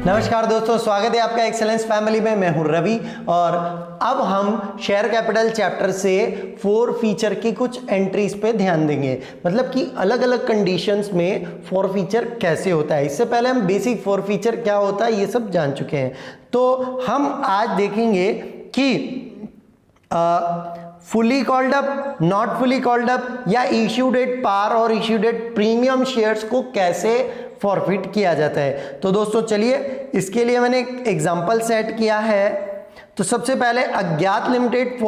नमस्कार दोस्तों, स्वागत है आपका एक्सेलेंस फैमिली में। मैं हूं रवि और अब हम शेयर कैपिटल चैप्टर से 4 फीचर की कुछ एंट्रीज पे ध्यान देंगे। मतलब कि अलग अलग कंडीशंस में 4 फीचर कैसे होता है। इससे पहले हम बेसिक 4 फीचर क्या होता है ये सब जान चुके हैं। तो हम आज देखेंगे कि fully called up, not fully called up या इश्यूड एट पार और इश्यूड एट प्रीमियम शेयर्स को कैसे फॉरफिट किया जाता है। तो दोस्तों चलिए, इसके लिए मैंने एक एग्जांपल सेट किया है। तो सबसे पहले Agyat limited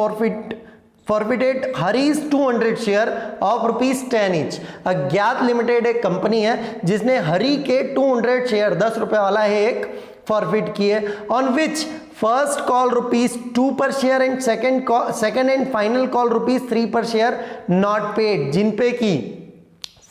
forfeited Hari's 200 share of ₹10 each. Agyat limited एक कंपनी है जिसने हरी के 200 शेयर 10 रुपए वाला है एक फॉरफिट किए, on which first call ₹2 per share and second and final call ₹3 per share not paid. जिन पे की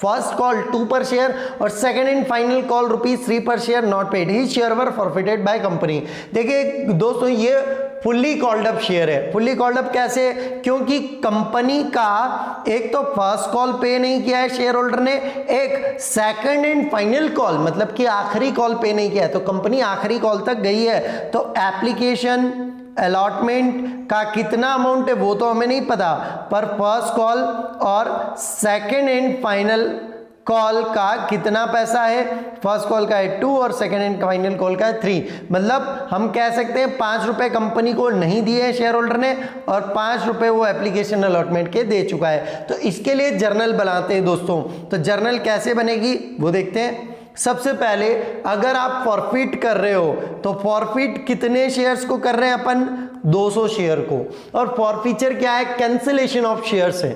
फर्स्ट कॉल 2 पर शेयर और second and final call ₹3 per share not paid, he share were forfeited by company. देखिए दोस्तों, ये fully called up share है। Fully called up कैसे? क्योंकि company का एक तो फर्स्ट कॉल पे नहीं किया है शेयर होल्डर ने, एक सेकंड एंड फाइनल कॉल मतलब कि आखिरी कॉल पे नहीं किया है। तो कंपनी आखिरी कॉल तक गई है। तो एप्लीकेशन अलॉटमेंट का कितना अमाउंट है वो तो हमें नहीं पता, पर फर्स्ट कॉल और सेकंड एंड फाइनल कॉल का कितना पैसा है। फर्स्ट कॉल का है 2 और सेकंड एंड फाइनल कॉल का है 3। मतलब हम कह सकते हैं 5 रुपए कंपनी को नहीं दिए हैं शेयर होल्डर ने और 5 रुपए वो एप्लीकेशन अलॉटमेंट के दे चुका है। तो इसके लिए जर्नल बनाते हैं दोस्तों। तो जर्नल कैसे बनेगी वो देखते हैं। सबसे पहले अगर आप फॉरफिट कर रहे हो तो फॉरफिट कितने शेयर्स को कर रहे हैं अपन? 200 शेयर को। और फॉरफीचर क्या है? कैंसिलेशन ऑफ शेयर्स है।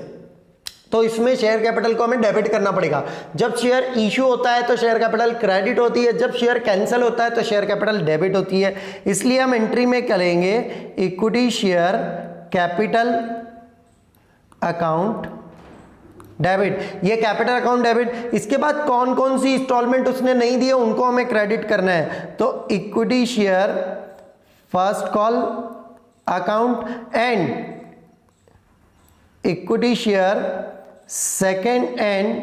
तो इसमें शेयर कैपिटल को हमें डेबिट करना पड़ेगा। जब शेयर इशू होता है तो शेयर कैपिटल क्रेडिट होती है, जब शेयर कैंसिल होता है तो शेयर कैपिटल डेबिट होती है। इसलिए हम एंट्री में करेंगे equity share capital account debit. ये कैपिटल अकाउंट डेबिट। इसके बाद कौन कौन सी इंस्टॉलमेंट उसने नहीं दी है उनको हमें क्रेडिट करना है। तो equity share first call account and equity share second and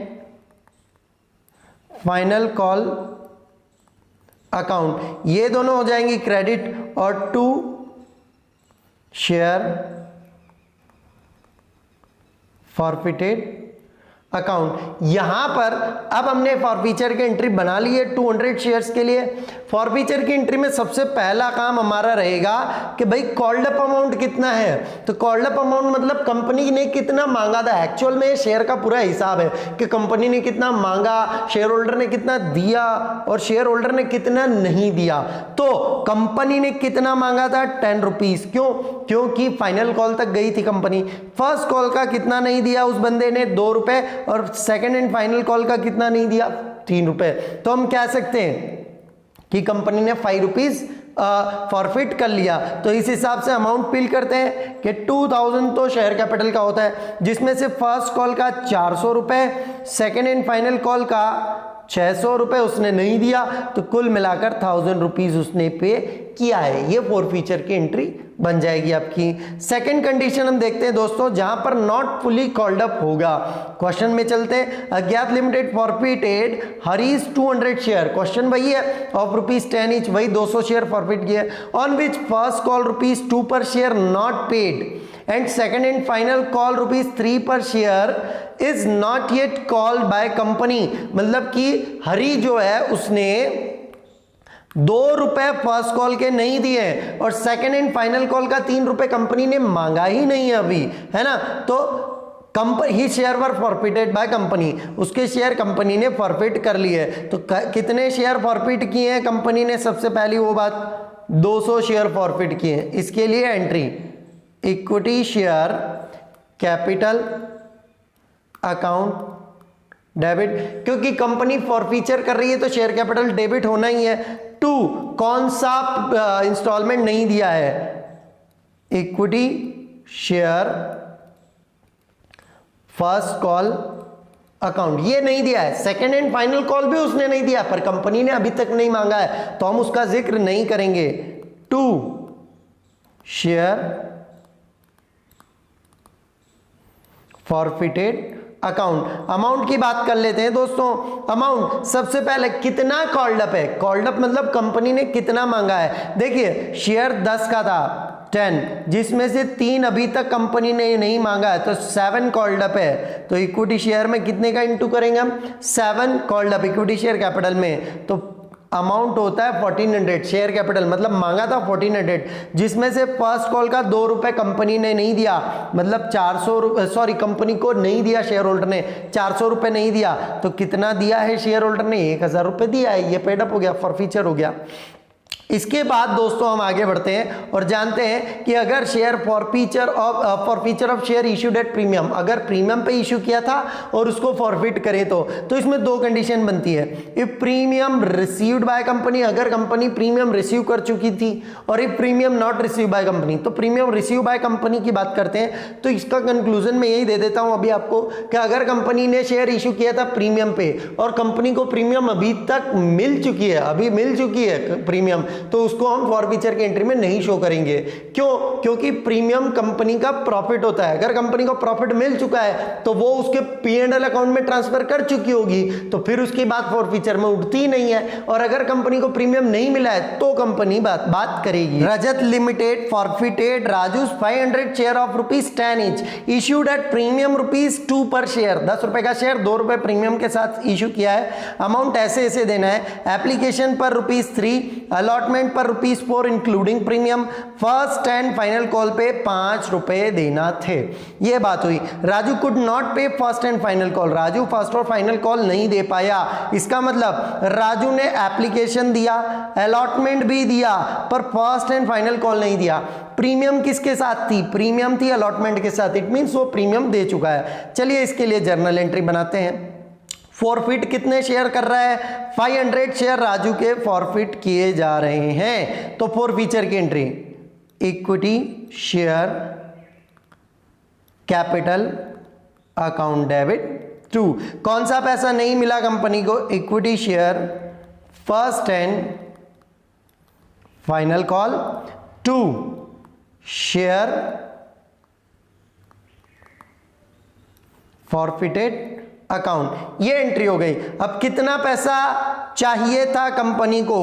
final call account, ये दोनों हो जाएंगी क्रेडिट। और 2 शेयर फॉरफिटेड अकाउंट। यहां पर अब हमने फॉरफीचर की एंट्री बना ली है 200 शेयर्स के लिए। फॉरफीचर की एंट्री में सबसे पहला काम हमारा रहेगा कि भाई कॉल्ड अप अमाउंट कितना है। तो कॉल्ड अप अमाउंट मतलब कंपनी ने कितना मांगा था। एक्चुअल में शेयर का पूरा हिसाब है कि कंपनी ने कितना मांगा, शेयर होल्डर ने कितना दिया और शेयर होल्डर ने कितना नहीं दिया। तो कंपनी ने कितना मांगा था? 10 रुपीज। क्यों? क्योंकि फाइनल कॉल तक गई थी कंपनी। फर्स्ट कॉल का कितना नहीं दिया उस बंदे ने? 2 रुपए। और सेकंड एंड फाइनल कॉल का कितना नहीं दिया? 3 रुपए। तो हम कह सकते हैं कि कंपनी ने 5 रुपीज फॉरफिट कर लिया। तो इस हिसाब से अमाउंट फिल करते हैं कि 2000 तो शेयर कैपिटल का होता है, जिसमें से फर्स्ट कॉल का 400 रुपए, सेकेंड एंड फाइनल कॉल का 600 रुपए उसने नहीं दिया। तो कुल मिलाकर 1000 रुपीज उसने पे किया है। ये 4 फीचर की एंट्री बन जाएगी आपकी। सेकंड कंडीशन हम देखते हैं दोस्तों, जहां पर नॉट फुली कॉल्ड अप होगा। क्वेश्चन में चलते हैं। Agyat limited forfeited Hari's 200 share, question वही है, ऑफ ₹10 ईच, वही 200 शेयर फॉरफिट किए, on which first call ₹2 per share not paid and second and final call ₹3 per share is not yet called by company. मतलब कि हरी जो है उसने 2 रुपए फर्स्ट कॉल के नहीं दिए और सेकंड एंड फाइनल कॉल का 3 रुपए कंपनी ने मांगा ही नहीं है अभी, है ना। तो ही share were forfeited by company, उसके शेयर कंपनी ने फॉरफिट कर लिए। तो कितने शेयर फॉरफिट किए हैं कंपनी ने? सबसे पहली वो बात, 200 शेयर फॉरफिट किए हैं। इसके लिए entry equity share capital account debit, क्योंकि कंपनी फॉरफीचर कर रही है तो शेयर कैपिटल डेबिट होना ही है। 2, कौन सा इंस्टॉलमेंट नहीं दिया है? Equity share first call account, ये नहीं दिया है। सेकेंड एंड फाइनल कॉल भी उसने नहीं दिया, पर कंपनी ने अभी तक नहीं मांगा है तो हम उसका जिक्र नहीं करेंगे। 2 शेयर फॉरफिटेड अकाउंट। अमाउंट की बात कर लेते हैं दोस्तों। अमाउंट सबसे पहले कितना कॉल्ड अप है, कॉल्ड अप मतलब कंपनी ने कितना मांगा है। देखिए शेयर 10 का था 10, जिसमें से 3 अभी तक कंपनी ने नहीं मांगा है, तो 7 कॉल्ड अप है। तो इक्विटी शेयर में कितने का इंटू करेंगे हम, 7 called up equity share capital में, तो अमाउंट होता है 1400। शेयर कैपिटल मतलब मांगा था 1400, जिसमें से फर्स्ट कॉल का 2 रुपए कंपनी ने नहीं दिया, मतलब 400 सॉरी कंपनी को नहीं दिया, शेयर होल्डर ने 400 रुपए नहीं दिया, तो कितना दिया है शेयर होल्डर ने, 1000 रुपए दिया है। ये पेड अप हो गया, फॉरफीचर हो गया। इसके बाद दोस्तों हम आगे बढ़ते हैं और जानते हैं कि अगर share forfeiture of share issued at premium, अगर प्रीमियम पे इश्यू किया था और उसको फॉरफिट करें तो इसमें 2 कंडीशन बनती है। If premium received by company, अगर कंपनी प्रीमियम रिसीव कर चुकी थी, और if premium not receive by company, तो प्रीमियम रिसीव बाय कंपनी की बात करते हैं तो इसका कंक्लूजन मैं यही दे देता हूं अभी आपको कि अगर कंपनी ने शेयर इश्यू किया था प्रीमियम पे और कंपनी को प्रीमियम अभी तक मिल चुकी है प्रीमियम, तो उसको हम फॉरफीचर की एंट्री में नहीं शो करेंगे। क्यों? क्योंकि प्रीमियम कंपनी का प्रॉफिट होता है। अगर कंपनी को प्रॉफिट मिल चुका है तो वो उसके P&L अकाउंट में ट्रांसफर कर चुकी होगी, तो फिर उसकी बात फॉरफीचर में उठती ही नहीं है। और अगर कंपनी को प्रीमियम नहीं मिला है तो कंपनी बात करेगी। Rajat limited forfeited Raju's 500 share of ₹10 each issued at premium ₹2 per share. 10 रुपए का शेयर 2 रुपए प्रीमियम के साथ इश्यू किया है। अमाउंट ऐसे देना है, एप्लीकेशन पर ₹3, अलॉटमेंट पर ₹4 including premium, first and final call पे 5 रुपए देना थे। ये बात हुई। राजू कुड नॉट पे first and final call, Raju first और फाइनल कॉल नहीं दे पाया। इसका मतलब राजू ने एप्लीकेशन दिया, अलॉटमेंट भी दिया, पर फर्स्ट एंड फाइनल कॉल नहीं दिया। प्रीमियम किसके साथ थी? प्रीमियम थी अलॉटमेंट के साथ, इट मींस वो प्रीमियम दे चुका है। चलिए इसके लिए जर्नल एंट्री बनाते हैं। फॉरफिट कितने शेयर कर रहा है? 500 शेयर राजू के फॉरफिट किए जा रहे हैं। तो फॉरफीचर की entry, equity share capital account debit to, कौन सा पैसा नहीं मिला कंपनी को? Equity share first and final call to share forfeited account. ये एंट्री हो गई। अब कितना पैसा चाहिए था कंपनी को?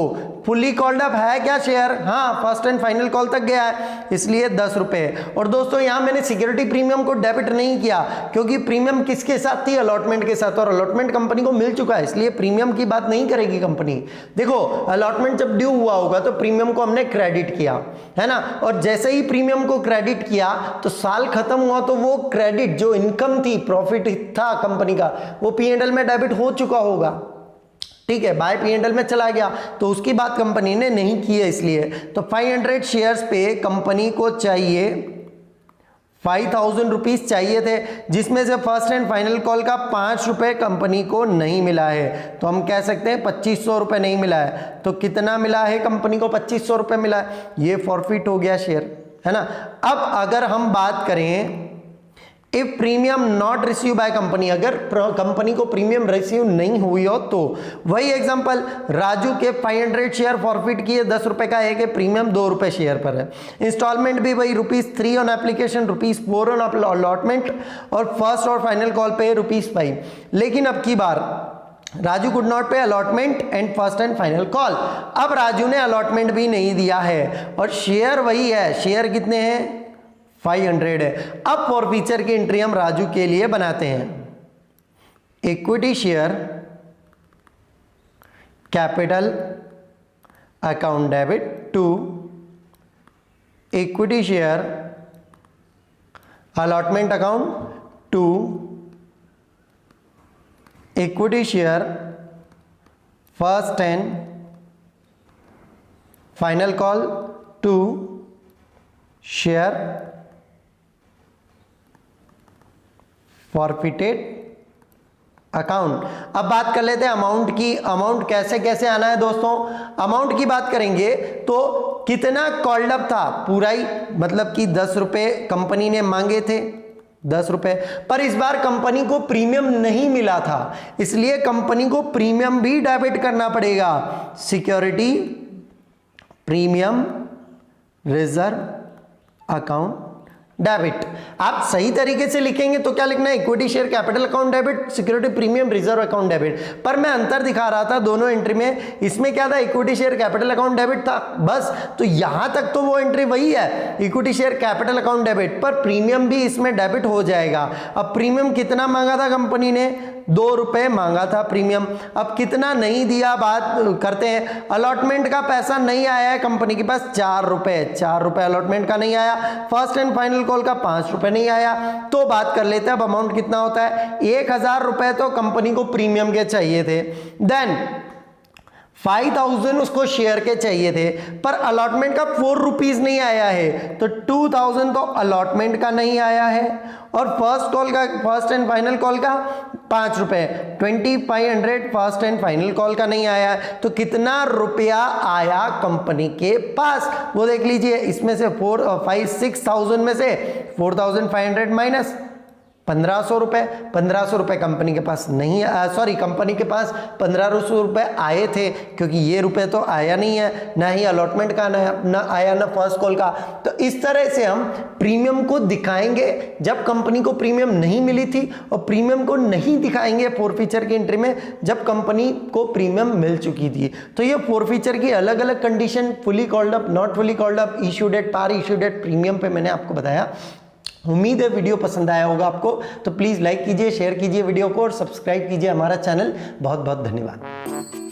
फुली कॉल्ड अप है क्या शेयर? हाँ, फर्स्ट एंड फाइनल कॉल तक गया है, इसलिए 10 रुपए। और दोस्तों यहां मैंने सिक्योरिटी प्रीमियम को डेबिट नहीं किया, क्योंकि प्रीमियम किसके साथ थी? अलॉटमेंट के साथ, और अलॉटमेंट कंपनी को मिल चुका है, इसलिए प्रीमियम की बात नहीं करेगी कंपनी। देखो अलॉटमेंट जब ड्यू हुआ होगा तो प्रीमियम को हमने क्रेडिट किया है ना, और जैसे ही प्रीमियम को क्रेडिट किया तो साल खत्म हुआ तो वो क्रेडिट जो इनकम थी, प्रॉफिट था कंपनी का, वो P&L में डेबिट हो चुका होगा। ठीक है, बाय P&L में चला गया, तो उसकी बात कंपनी ने नहीं की है, इसलिए तो 500 शेयर्स पे कंपनी को चाहिए 5000 रुपीज चाहिए थे, जिसमें से फर्स्ट एंड फाइनल कॉल का 5 रुपए कंपनी को नहीं मिला है। तो हम कह सकते हैं 2500 रुपए नहीं मिला है। तो कितना मिला है कंपनी को? 2500 रुपए मिला है। ये फॉरफिट हो गया शेयर, है ना। अब अगर हम बात करें if premium not receive by company, अगर कंपनी को प्रीमियम रिसीव नहीं हुई हो तो वही एग्जांपल, राजू के 500 शेयर फॉरफिट किए, 10 रुपए का है कि प्रीमियम 2 रुपए शेयर पर है। इंस्टॉलमेंट भी वही ₹3 ऑन एप्लीकेशन, ₹4 ऑन अलॉटमेंट, और फर्स्ट और फाइनल कॉल पे ₹5। लेकिन अब की बार राजू कुड नॉट पे allotment and first and final call. अब राजू ने अलॉटमेंट भी नहीं दिया है और शेयर वही है, शेयर कितने हैं? 500 है। अब फॉरफीचर की एंट्री हम राजू के लिए बनाते हैं। Equity share capital account debit to equity share allotment account to equity share first and final call to share forfeited account. अब बात कर लेते हैं अमाउंट की। अमाउंट कैसे कैसे आना है दोस्तों? अमाउंट की बात करेंगे तो कितना कॉल्ड अप था पूरा ही, मतलब कि 10 रुपए कंपनी ने मांगे थे, 10 रुपए, पर इस बार कंपनी को प्रीमियम नहीं मिला था, इसलिए कंपनी को प्रीमियम भी डेबिट करना पड़ेगा। Security premium reserve account debit. आप सही तरीके से लिखेंगे तो क्या लिखना है, equity share capital account debit, security premium reserve account debit. पर मैं अंतर दिखा रहा था दोनों एंट्री में, इसमें क्या था, equity share capital account debit था बस। तो यहां तक तो वो एंट्री वही है, equity share capital account debit, पर प्रीमियम भी इसमें डेबिट हो जाएगा। अब प्रीमियम कितना मांगा था कंपनी ने, 2 रुपए मांगा था प्रीमियम। अब कितना नहीं दिया, बात करते हैं। अलॉटमेंट का पैसा नहीं आया है कंपनी के पास, 4 रुपए, 4 रुपए अलॉटमेंट का नहीं आया। फर्स्ट एंड फाइनल कॉल का 5 रुपए नहीं आया। तो बात कर लेते हैं अब अमाउंट कितना होता है। 1000 रुपए तो कंपनी को प्रीमियम के चाहिए थे, देन 5000 उसको शेयर के चाहिए थे, पर अलॉटमेंट का 4 रुपीज नहीं आया है, तो 2000 तो अलॉटमेंट का नहीं आया है, और फर्स्ट कॉल का, फर्स्ट एंड फाइनल कॉल का 5 रुपए, 2500 फर्स्ट एंड फाइनल कॉल का नहीं आया है। तो कितना रुपया आया कंपनी के पास वो देख लीजिए। इसमें से 6000 में से 4500 माइनस 1500 रुपए, 1500 रुपए कंपनी के पास नहीं, सॉरी कंपनी के पास 1500 रुपए आए थे, क्योंकि ये रुपए तो आया नहीं है, ना ही अलॉटमेंट का ना आया, ना फर्स्ट कॉल का। तो इस तरह से हम प्रीमियम को दिखाएंगे जब कंपनी को प्रीमियम नहीं मिली थी, और प्रीमियम को नहीं दिखाएंगे फोरफीचर की एंट्री में जब कंपनी को प्रीमियम मिल चुकी थी। तो ये फोरफीचर की अलग अलग condition, fully called up, not fully called up, issue date, par issue date, premium पे मैंने आपको बताया। उम्मीद है वीडियो पसंद आया होगा आपको, तो प्लीज़ लाइक कीजिए, शेयर कीजिए वीडियो को और सब्सक्राइब कीजिए हमारा चैनल। बहुत बहुत धन्यवाद।